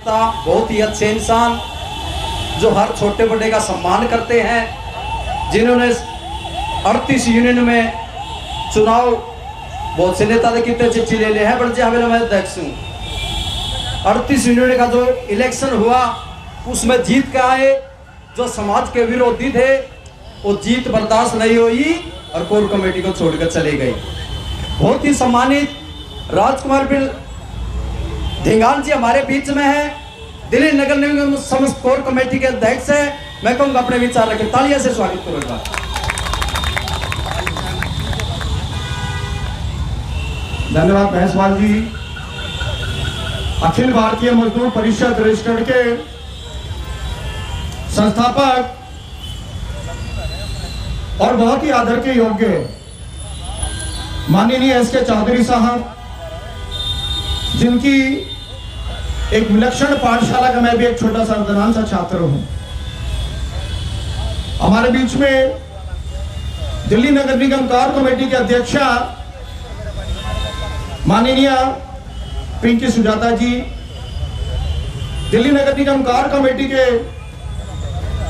बहुत ही अच्छे इंसान जो हर छोटे बड़े का सम्मान करते हैं, जिन्होंने 38 यूनियन में चुनाव बहुत से नेता कितने चिट्ठी ले लिए हैं, बड़े हमें मैं अध्यक्ष हूँ। 38 यूनियन का जो इलेक्शन हुआ उसमें जीत के आए, जो समाज के विरोधी थे वो जीत बर्दाश्त नहीं हुई और कोर कमेटी को छोड़कर चले गए। बहुत ही सम्मानित राजकुमार बिल ढिंगान जी हमारे बीच में है, दिल्ली नगर निगम समस्त कोर कमेटी के अध्यक्ष है। मैं कहूँगा अपने विचार रखें, तालियां से स्वागत करूंगा। धन्यवाद भैंसवाल जी। अखिल भारतीय मजदूर परिषद रजिस्टर्ड के संस्थापक और बहुत ही आदर के योग्य माननीय एस.के. चौधरी साहब, जिनकी एक विलक्षण पाठशाला का मैं भी एक छोटा सा अर्धनान सा छात्र हूं। हमारे बीच में दिल्ली नगर निगम कोर कमेटी के अध्यक्षा माननीय पिंकी सुजाता जी, दिल्ली नगर निगम कोर कमेटी के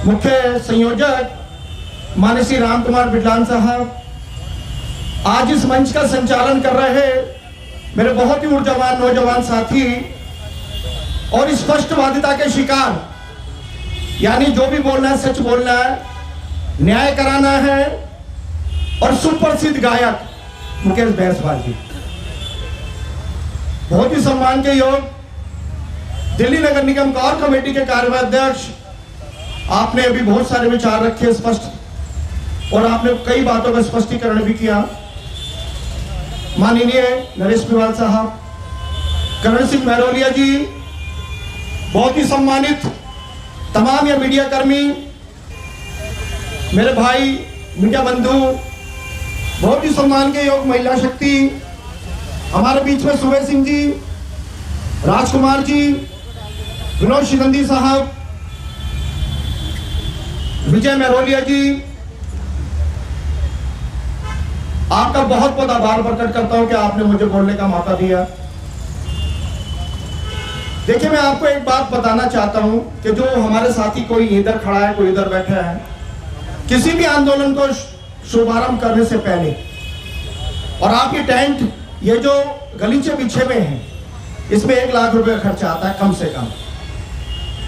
मुख्य संयोजक माननीय श्री राम कुमार बिडलान साहब, आज इस मंच का संचालन कर रहे मेरे बहुत ही ऊर्जावान नौजवान साथी और स्पष्टवादिता के शिकार, यानी जो भी बोलना है सच बोलना है, न्याय कराना है, और सुप्रसिद्ध गायक मुकेश भैंसवाल जी, बहुत ही सम्मान के योग दिल्ली नगर निगम कोर कमेटी के कार्यवाहक अध्यक्ष। आपने अभी बहुत सारे विचार रखे स्पष्ट, और आपने कई बातों का स्पष्टीकरण भी किया। माननीय नरेश पिवाल साहब, करण सिंह महरोलिया जी, बहुत ही सम्मानित तमाम ये मीडिया कर्मी, मेरे भाई मीडिया बंधु, बहुत ही सम्मान के योग महिला शक्ति, हमारे बीच में सुबह सिंह जी, राजकुमार जी, विनोद शिगंदी साहब, विजय महरोलिया जी, आपका बहुत बहुत आभार प्रकट करता हूं कि आपने मुझे बोलने का मौका दिया। देखिए, मैं आपको एक बात बताना चाहता हूं कि जो हमारे साथी कोई इधर खड़ा है, कोई इधर बैठा है, किसी भी आंदोलन को शुभारंभ करने से पहले, और आपकी टेंट ये जो गलीचे पीछे में है, इसमें 1 लाख रुपए खर्चा आता है कम से कम।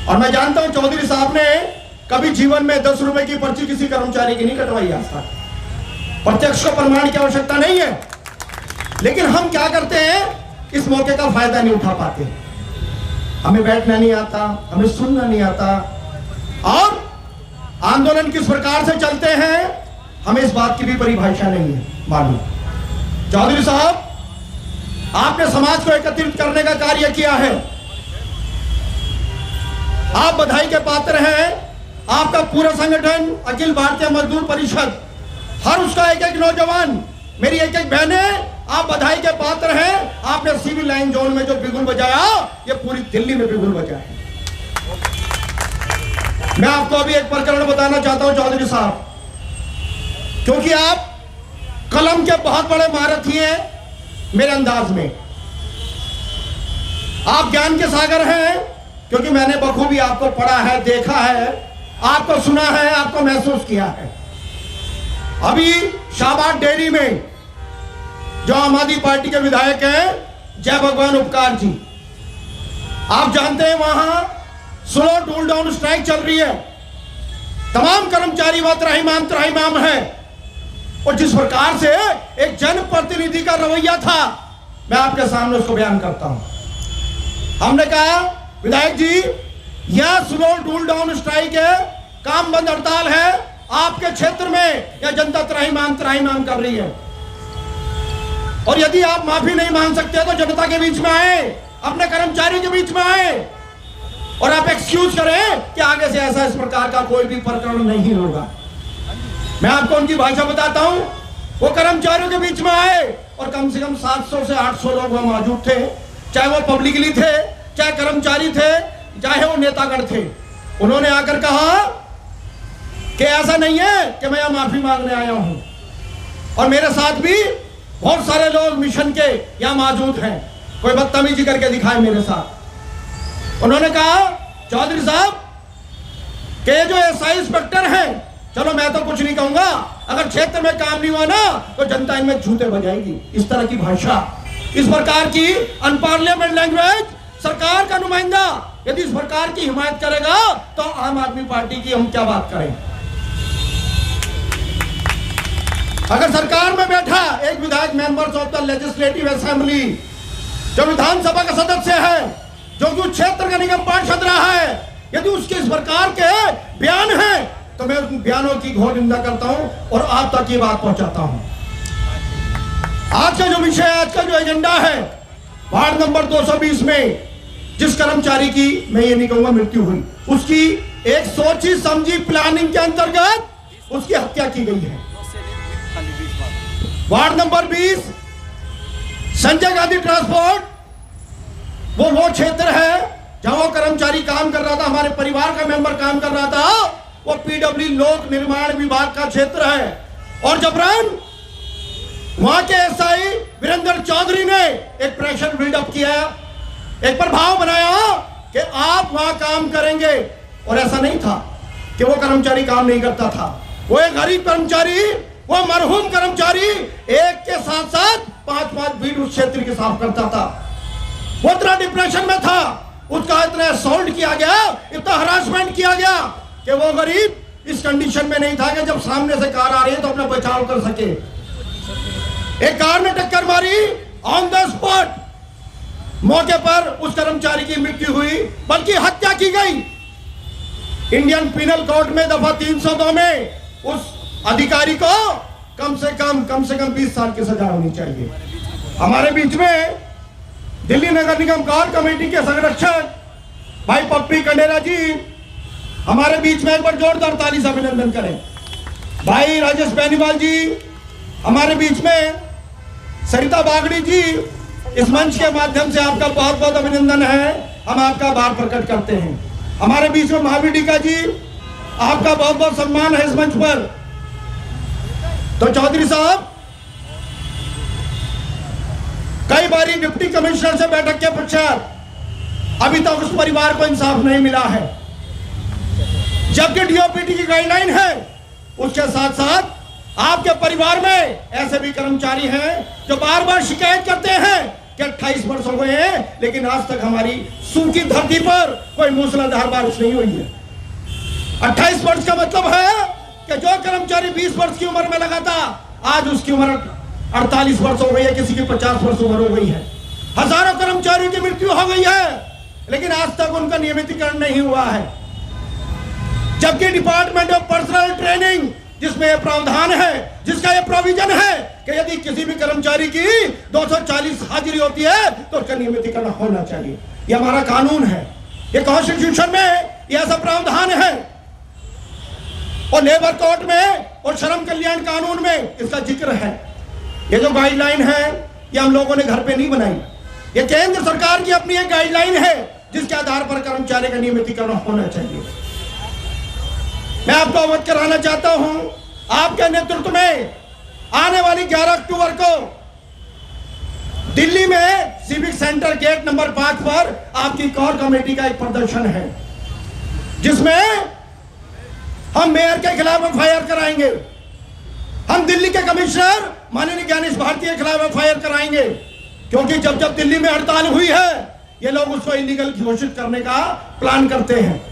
और मैं जानता हूं चौधरी साहब ने कभी जीवन में 10 रुपए की पर्ची किसी कर्मचारी की नहीं कटवाई आज तक। प्रत्यक्ष को प्रमाण की आवश्यकता नहीं है, लेकिन हम क्या करते हैं, इस मौके का फायदा नहीं उठा पाते। हमें बैठना नहीं आता, हमें सुनना नहीं आता, और आंदोलन किस प्रकार से चलते हैं हमें इस बात की भी परिभाषा नहीं है मालूम। चौधरी साहब, आपने समाज को एकत्रित करने का कार्य किया है, आप बधाई के पात्र हैं। आपका पूरा संगठन अखिल भारतीय मजदूर परिषद, हर उसका एक एक नौजवान, मेरी एक एक बहनें, आप बधाई के पात्र हैं। आपने सिविल लाइन जोन में जो बिगुल बजाया, ये पूरी दिल्ली में बिगुल बजा है। मैं आपको अभी एक प्रकरण बताना चाहता हूं चौधरी साहब, क्योंकि आप कलम के बहुत बड़े महारथी हैं मेरे अंदाज में। आप ज्ञान के सागर हैं, क्योंकि मैंने बखूबी आपको पढ़ा है, देखा है, आपको सुना है, आपको महसूस किया है। अभी शाहबाद डेयरी में जो आम आदमी पार्टी के विधायक हैं जय भगवान उपकार जी, आप जानते हैं वहां स्लो टूल डाउन स्ट्राइक चल रही है, तमाम कर्मचारी वहां त्राहिमाम है। और जिस प्रकार से एक जनप्रतिनिधि का रवैया था, मैं आपके सामने उसको बयान करता हूं। हमने कहा, विधायक जी, यह स्लो टूल डाउन स्ट्राइक है, काम बंद हड़ताल है, आपके क्षेत्र में यह जनता त्राहिमाम कर रही है, और यदि आप माफी नहीं मांग सकते तो जनता के बीच में आए, अपने कर्मचारियों के बीच में आए, और आप एक्सक्यूज करें कि आगे से ऐसा इस प्रकार का कोई भी प्रकरण नहीं होगा। मैं आपको उनकी भाषा बताता हूं। वो कर्मचारियों के बीच में आए, और कम से कम 700 से 800 लोग वहां मौजूद थे, चाहे वो पब्लिकली थे, चाहे कर्मचारी थे, चाहे वो नेतागण थे। उन्होंने आकर कहा कि ऐसा नहीं है कि मैं यहां माफी मांगने आया हूं, और मेरे साथ भी बहुत सारे लोग मिशन के यहां मौजूद हैं, कोई बदतमीजी करके दिखाए मेरे साथ। उन्होंने कहा चौधरी साहब के जो एसआई इंस्पेक्टर हैं, चलो मैं तो कुछ नहीं कहूंगा, अगर क्षेत्र में काम नहीं हुआ ना तो जनता इनमें जूते बजाएगी। इस तरह की भाषा, इस प्रकार की अनपार्लियामेंट लैंग्वेज, सरकार का नुमाइंदा यदि इस प्रकार की हिमायत करेगा तो आम आदमी पार्टी की हम क्या बात करें। अगर सरकार में बैठा एक विधायक, members of the legislative assembly, जो विधानसभा का सदस्य है, जो कि क्षेत्र का निगम पार्षद रहा है, यदि उसके इस प्रकार के बयान हैं तो मैं उन बयानों की घोर निंदा करता हूं और आप तक ये बात पहुंचाता हूं। आज का जो विषय, आज का जो एजेंडा है, वार्ड नंबर 220 में जिस कर्मचारी की, मैं ये नहीं कहूंगा मृत्यु हुई, उसकी एक सोची समझी प्लानिंग के अंतर्गत उसकी हत्या की गई है। Ward number 20 Sanjay Gandhi transport, वो क्षेत्र है जहां वो कर्मचारी काम कर रहा था, हमारे परिवार का मेंबर काम कर रहा था। वो पीडब्ल्यू लोक निर्माण विभाग का क्षेत्र है और जबरन वहां के एसआई वीरेंद्र चौधरी ने एक प्रेशर बिल्डअप किया, एक प्रभाव बनाया कि आप वहां काम करेंगे, और ऐसा नहीं था कि वो कर्मचारी काम नहीं करता था। वो एक गरीब कर्मचारी, वो मरहूम कर्मचारी एक के साथ साथ 5-5 बीट उस क्षेत्र के साफ करता था। वो इतना डिप्रेशन में था, उसका इतना असॉल्ट किया गया, इतना हरासमेंट किया गया कि वो गरीब इस कंडीशन में नहीं था कि जब सामने से कार आ रही है तो अपना बचाव कर सके। एक कार ने टक्कर मारी, ऑन द स्पॉट मौके पर उस कर्मचारी की मृत्यु हुई, बल्कि हत्या की गई। इंडियन पिनल कोड में दफा 302 में उस अधिकारी को कम से कम 20 साल की सजा होनी चाहिए। हमारे बीच में दिल्ली नगर निगम कोर कमेटी के संरक्षक भाई पप्पी कंडेरा जी हमारे बीच में एक बार जोरदार ताली से अभिनंदन करें। भाई राजेश बेनीवाल जी हमारे बीच में, सरिता बागड़ी जी, इस मंच के माध्यम से आपका बहुत बहुत अभिनंदन है, हम आपका आभार प्रकट करते हैं। हमारे बीच में महावीर डीका जी, आपका बहुत बहुत सम्मान है इस मंच पर। तो चौधरी साहब, कई बारी डिप्टी कमिश्नर से बैठक के पश्चात अभी तक उस परिवार को इंसाफ नहीं मिला है, जबकि डीओपीटी की गाइडलाइन है। उसके साथ साथ आपके परिवार में ऐसे भी कर्मचारी हैं जो बार बार शिकायत करते हैं कि 28 वर्ष हो गए हैं लेकिन आज तक हमारी सूखी धरती पर कोई मूसलाधार बारिश नहीं हुई है। 28 वर्ष का मतलब है कि जो कर्मचारी 20 वर्ष की उम्र में लगा था, आज उसकी उम्र 48 वर्ष हो गई है, किसी की 50 वर्ष उम्र हो गई है। हजारों कर्मचारियों की मृत्यु हो गई है, लेकिन आज तक उनका नियमितीकरण नहीं हुआ है। जबकि डिपार्टमेंट ऑफ पर्सनल ट्रेनिंग, जिसमें यह प्रावधान है, जिसका यह प्रोविजन है कि यदि किसी भी कर्मचारी की 240 हाजिरी होती है तो उसका नियमितीकरण होना चाहिए। यह हमारा कानून है, यह कॉन्स्टिट्यूशन में यह ऐसा प्रावधान है, और लेबर कोड में और श्रम कल्याण कानून में इसका जिक्र है। ये जो गाइडलाइन है ये हम लोगों ने घर पे नहीं बनाई, ये केंद्र सरकार की अपनी एक गाइडलाइन है जिसके आधार पर कर्मचारी का नियमितीकरण होना चाहिए। मैं आपको अवगत कराना चाहता हूं, आपके नेतृत्व में आने वाली 11 अक्टूबर को दिल्ली में सिविक सेंटर गेट नंबर 5 पर आपकी कोर कमेटी का एक प्रदर्शन है, जिसमें हम मेयर के खिलाफ एफआईआर कराएंगे, हम दिल्ली के कमिश्नर माननीय ज्ञानेश भारती के खिलाफ एफआईआर कराएंगे, क्योंकि जब जब दिल्ली में हड़ताल हुई है ये लोग उसको इलीगल घोषित करने का प्लान करते हैं।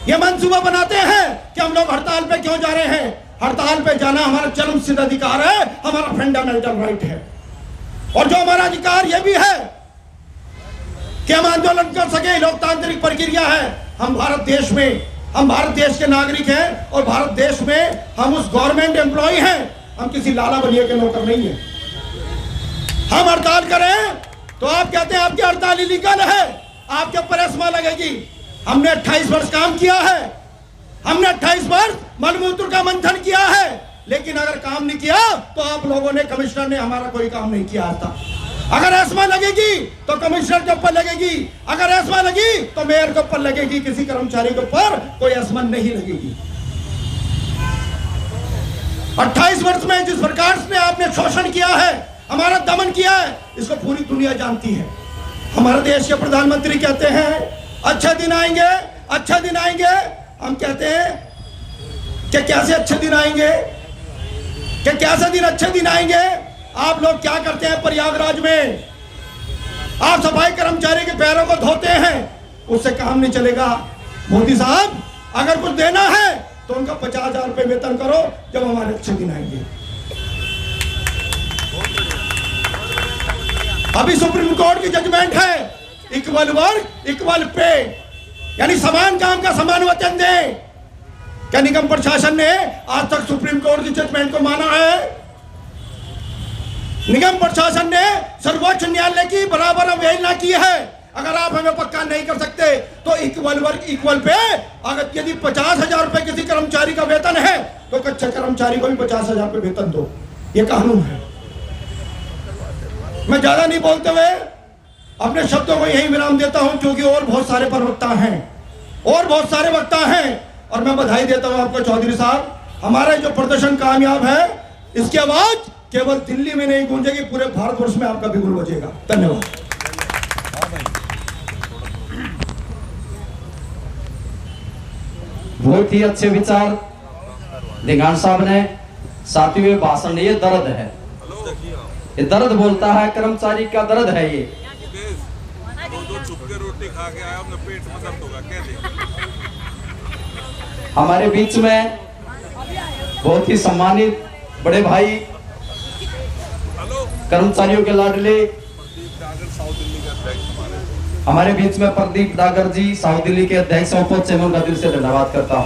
ये मंसूबा बनाते हैं कि हम लोग हड़ताल पे क्यों जा रहे हैं। हड़ताल पे जाना हमारा जन्मसिद्ध अधिकार है, हमारा फंडामेंटल राइट है, और जो हमारा अधिकार ये भी है कि हम आंदोलन कर सके, लोकतांत्रिक प्रक्रिया है। हम भारत देश में, हम भारत देश के नागरिक हैं, और भारत देश में हम उस गवर्नमेंट एम्प्लॉय हैं, हम किसी लाला बलिया के नौकर नहीं है। हम हड़ताल करें तो आप कहते हैं आपकी हड़ताल इलीगल है, आपके ऊपर एस्मा लगेगी। हमने 28 वर्ष काम किया है, हमने 28 वर्ष मलमूत्र का मंथन किया है, लेकिन अगर काम नहीं किया तो आप लोगों ने, कमिश्नर ने हमारा कोई काम नहीं किया था। अगर एस्मा लगेगी तो कमिश्नर के ऊपर लगेगी, अगर एस्मा लगी तो मेयर के ऊपर लगेगी, किसी कर्मचारी के ऊपर कोई एस्मा नहीं लगेगी। 28 वर्ष में जिस प्रकार से आपने शोषण किया है, हमारा दमन किया है, इसको पूरी दुनिया जानती है। हमारे देश के प्रधानमंत्री कहते हैं अच्छे दिन आएंगे, अच्छे दिन आएंगे। हम कहते हैं कि कैसे अच्छे दिन आएंगे, कि कैसे दिन अच्छे दिन आएंगे। आप लोग क्या करते हैं प्रयागराज में? आप सफाई कर्मचारी के पैरों को धोते हैं, उससे काम नहीं चलेगा। मोदी साहब, अगर कुछ देना है तो उनका 50,000 रुपये वेतन करो जब हमारे अच्छे दिन आएंगे। अभी सुप्रीम कोर्ट की जजमेंट है, इक्वल वर्क इक्वल पे, यानी समान काम का समान वेतन दे। क्या निगम प्रशासन ने आज तक सुप्रीम कोर्ट की जजमेंट को माना है? निगम प्रशासन ने सर्वोच्च न्यायालय की बराबर अवहेलना की है। अगर आप हमें पक्का नहीं कर सकते तो इक्वल वर्क इक्वल पे, अगर यदि 50,000 रुपए किसी कर्मचारी का वेतन है तो कच्चे कर्मचारी को भी 50,000 रुपए वेतन दो। ये कानून है। मैं ज्यादा नहीं बोलते हुए अपने शब्दों को यही विराम देता हूं, क्योंकि और बहुत सारे प्रवक्ता हैं, और बहुत सारे वक्ता हैं। और मैं बधाई देता हूं आपको चौधरी साहब, हमारा जो प्रदर्शन कामयाब है, इसकी आवाज केवल दिल्ली में नहीं गूंजेगी, पूरे भारतवर्ष में आपका बिगुल बजेगा। धन्यवाद। बहुत ही अच्छे विचार दिगान साहब ने। साथियों, ये भाषण नहीं, ये दर्द है, ये दर्द बोलता है, कर्मचारी का दर्द है ये। रोटी खा के आया, अपने पेट में दर्द होगा, कैसे? हमारे बीच में बहुत ही सम्मानित बड़े भाई, कर्मचारियों के लाडले, हमारे बीच में प्रदीप डागर जी, साउथ दिल्ली के अध्यक्ष, पहुंचे मैं उनका दिल से धन्यवाद करता हूं।